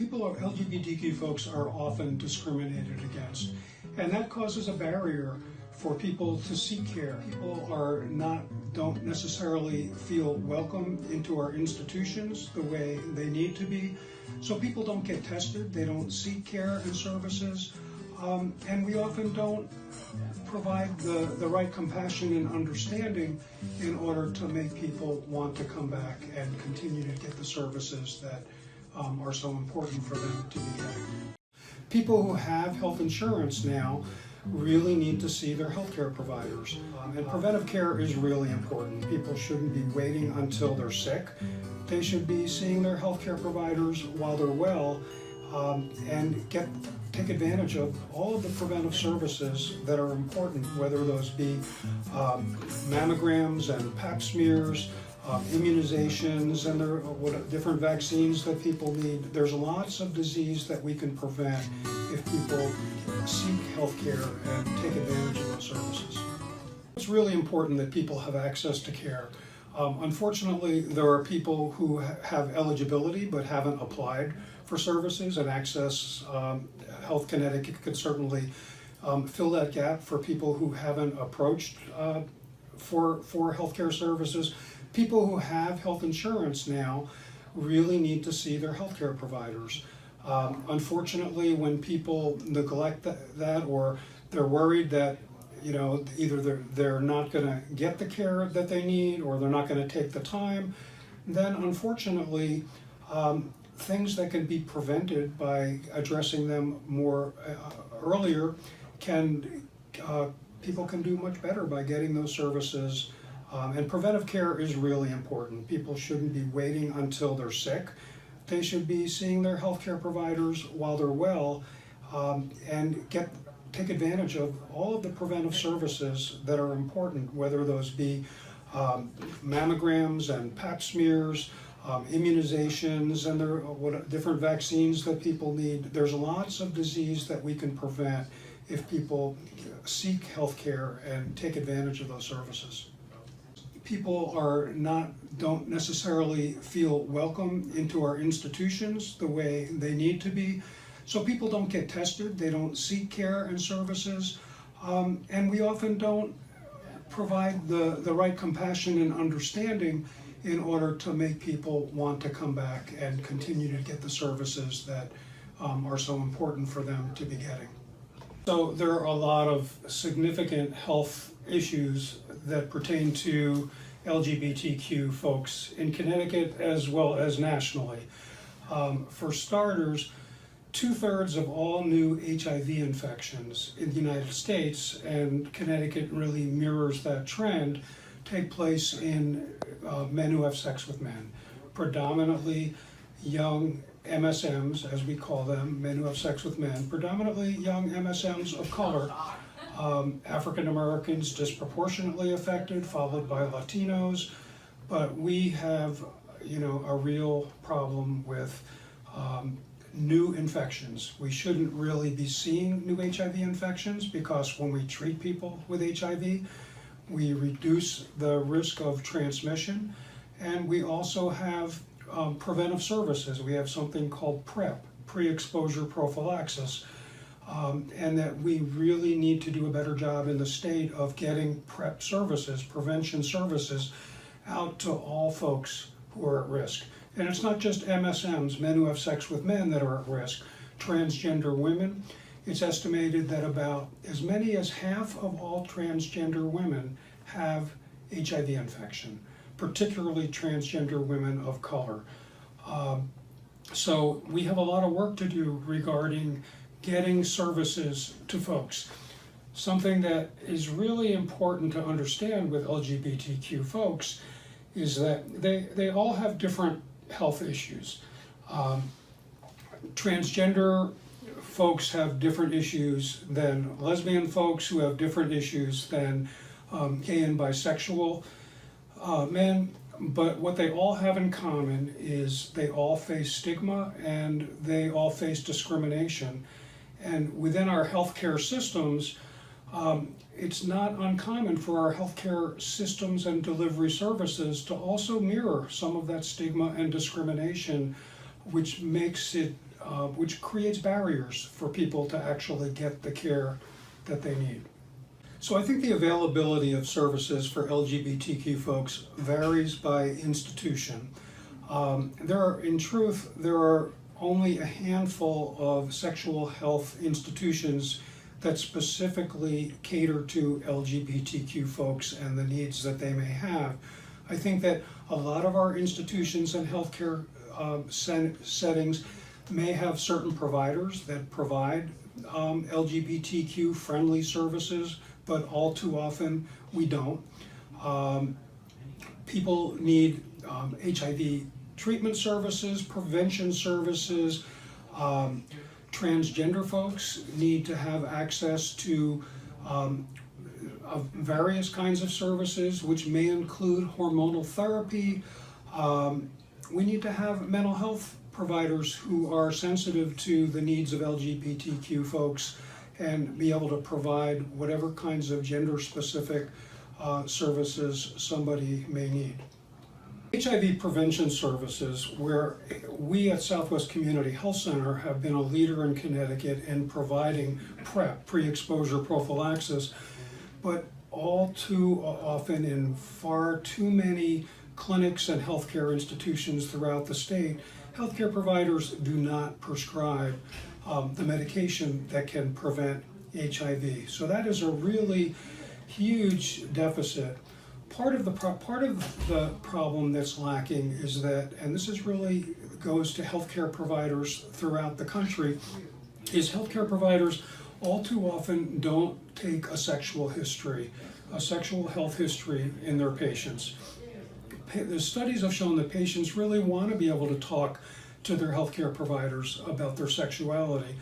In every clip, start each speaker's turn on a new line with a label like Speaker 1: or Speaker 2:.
Speaker 1: People of LGBTQ folks are often discriminated against, and that causes a barrier for people to seek care. People don't necessarily feel welcome into our institutions the way they need to be, so people don't get tested, they don't seek care and services, and we often don't provide the right compassion and understanding in order to make people want to come back and continue to get the services that are so important for them to be getting. People who have health insurance now really need to see their healthcare providers. And preventive care is really important. People shouldn't be waiting until they're sick. They should be seeing their healthcare providers while they're well and take advantage of all of the preventive services that are important, whether those be mammograms and pap smears, immunizations, and there are different vaccines that people need. There's lots of disease that we can prevent if people seek health care and take advantage of those services. It's really important that people have access to care. Unfortunately, there are people who have eligibility but haven't applied for services, and Access Health Connecticut could certainly fill that gap for people who haven't approached for healthcare services. People who have health insurance now really need to see their healthcare providers. Unfortunately, when people neglect that or they're worried that either they're not going to get the care that they need or they're not going to take the time, then unfortunately things that can be prevented by addressing them more earlier people can do much better by getting those services. And preventive care is really important. People shouldn't be waiting until they're sick. They should be seeing their healthcare providers while they're well and take advantage of all of the preventive services that are important, whether those be mammograms and pap smears, immunizations, and there are different vaccines that people need. There's lots of disease that we can prevent if people seek health care and take advantage of those services. People don't necessarily feel welcome into our institutions the way they need to be, so people don't get tested, they don't seek care and services, and we often don't provide the right compassion and understanding in order to make people want to come back and continue to get the services that are so important for them to be getting. So there are a lot of significant health issues that pertain to LGBTQ folks in Connecticut as well as nationally. For starters, 2/3 of all new HIV infections in the United States, and Connecticut really mirrors that trend, take place in men who have sex with men, predominantly young MSMs, as we call them, men who have sex with men, predominantly young MSMs of color. African Americans disproportionately affected, followed by Latinos, but we have a real problem with new infections. We shouldn't really be seeing new HIV infections because when we treat people with HIV, we reduce the risk of transmission, and we also have preventive services. We have something called PrEP, pre-exposure prophylaxis, and that we really need to do a better job in the state of getting PrEP services, prevention services, out to all folks who are at risk. And it's not just MSMs, men who have sex with men, that are at risk. Transgender women, it's estimated that about as many as half of all transgender women have HIV infection, particularly transgender women of color. So we have a lot of work to do regarding getting services to folks. Something that is really important to understand with LGBTQ folks is that they all have different health issues. Transgender folks have different issues than lesbian folks, who have different issues than gay and bisexual men, but what they all have in common is they all face stigma and they all face discrimination. And within our healthcare systems, it's not uncommon for our healthcare systems and delivery services to also mirror some of that stigma and discrimination, which makes it which creates barriers for people to actually get the care that they need. So I think the availability of services for LGBTQ folks varies by institution. In truth, there are only a handful of sexual health institutions that specifically cater to LGBTQ folks and the needs that they may have. I think that a lot of our institutions and healthcare settings may have certain providers that provide LGBTQ friendly services, but all too often we don't. People need HIV treatment services, prevention services. Transgender folks need to have access to various kinds of services, which may include hormonal therapy. We need to have mental health providers who are sensitive to the needs of LGBTQ folks and be able to provide whatever kinds of gender-specific services somebody may need. HIV prevention services, where we at Southwest Community Health Center have been a leader in Connecticut in providing PrEP, pre-exposure prophylaxis, but all too often in far too many clinics and healthcare institutions throughout the state, healthcare providers do not prescribe the medication that can prevent HIV. So that is a really huge deficit. Part of the problem that's lacking is that, and this is really goes to healthcare providers throughout the country, is healthcare providers all too often don't take a sexual health history in their patients. The studies have shown that patients really want to be able to talk to their healthcare providers about their sexuality,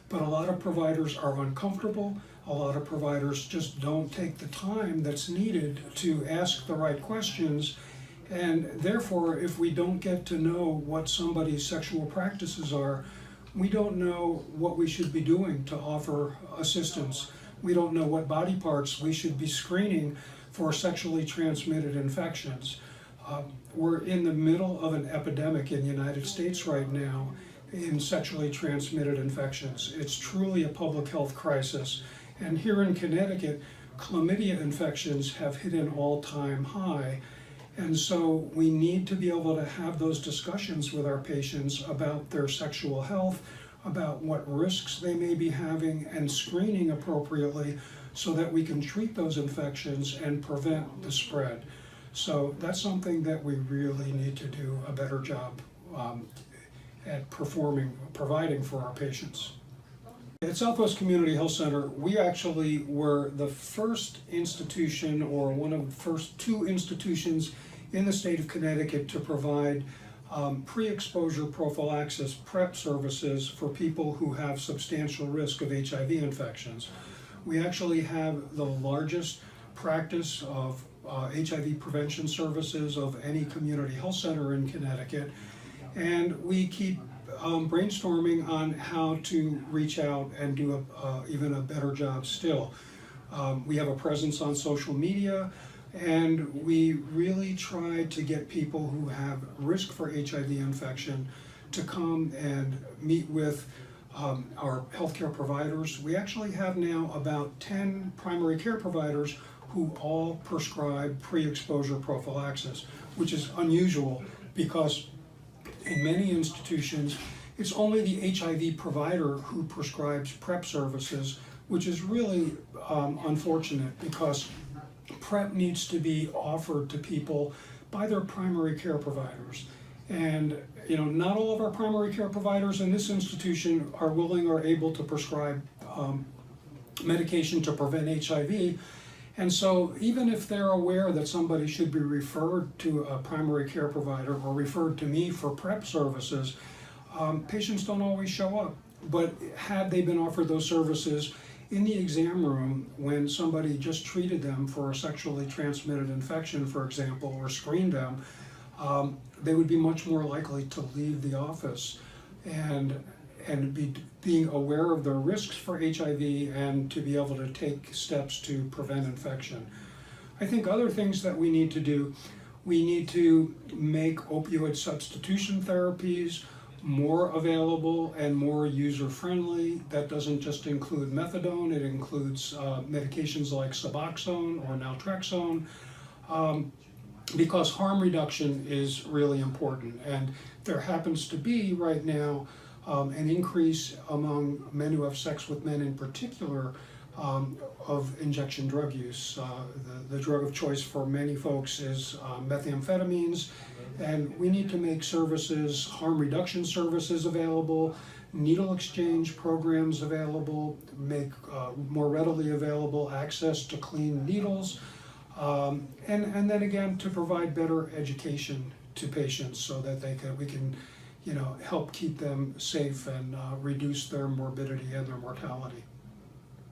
Speaker 1: but a lot of providers are uncomfortable. A lot of providers just don't take the time that's needed to ask the right questions, and therefore, if we don't get to know what somebody's sexual practices are, we don't know what we should be doing to offer assistance. We don't know what body parts we should be screening for sexually transmitted infections. We're in the middle of an epidemic in the United States right now in sexually transmitted infections. It's truly a public health crisis. And here in Connecticut, chlamydia infections have hit an all-time high. And so we need to be able to have those discussions with our patients about their sexual health, about what risks they may be having, and screening appropriately so that we can treat those infections and prevent the spread. So that's something that we really need to do a better job at providing for our patients. At Southwest Community Health Center, we actually were the first institution, or one of the first two institutions in the state of Connecticut to provide pre-exposure prophylaxis PrEP services for people who have substantial risk of HIV infections. We actually have the largest practice of HIV prevention services of any community health center in Connecticut, and we keep brainstorming on how to reach out and do even a better job still. We have a presence on social media, and we really try to get people who have risk for HIV infection to come and meet with our healthcare providers. We actually have now about 10 primary care providers who all prescribe pre-exposure prophylaxis, which is unusual because in many institutions, it's only the HIV provider who prescribes PrEP services, which is really unfortunate because PrEP needs to be offered to people by their primary care providers. And not all of our primary care providers in this institution are willing or able to prescribe medication to prevent HIV. And so even if they're aware that somebody should be referred to a primary care provider or referred to me for PrEP services, patients don't always show up. But had they been offered those services in the exam room when somebody just treated them for a sexually transmitted infection, for example, or screened them, they would be much more likely to leave the office and being aware of their risks for HIV and to be able to take steps to prevent infection. I think other things that we need to do, we need to make opioid substitution therapies more available and more user-friendly. That doesn't just include methadone, it includes medications like Suboxone or naltrexone, because harm reduction is really important. And there happens to be right now an increase among men who have sex with men in particular of injection drug use. The drug of choice for many folks is methamphetamines, and we need to make services, harm reduction services available, needle exchange programs available, make more readily available access to clean needles, and then again to provide better education to patients so that we can help keep them safe and reduce their morbidity and their mortality.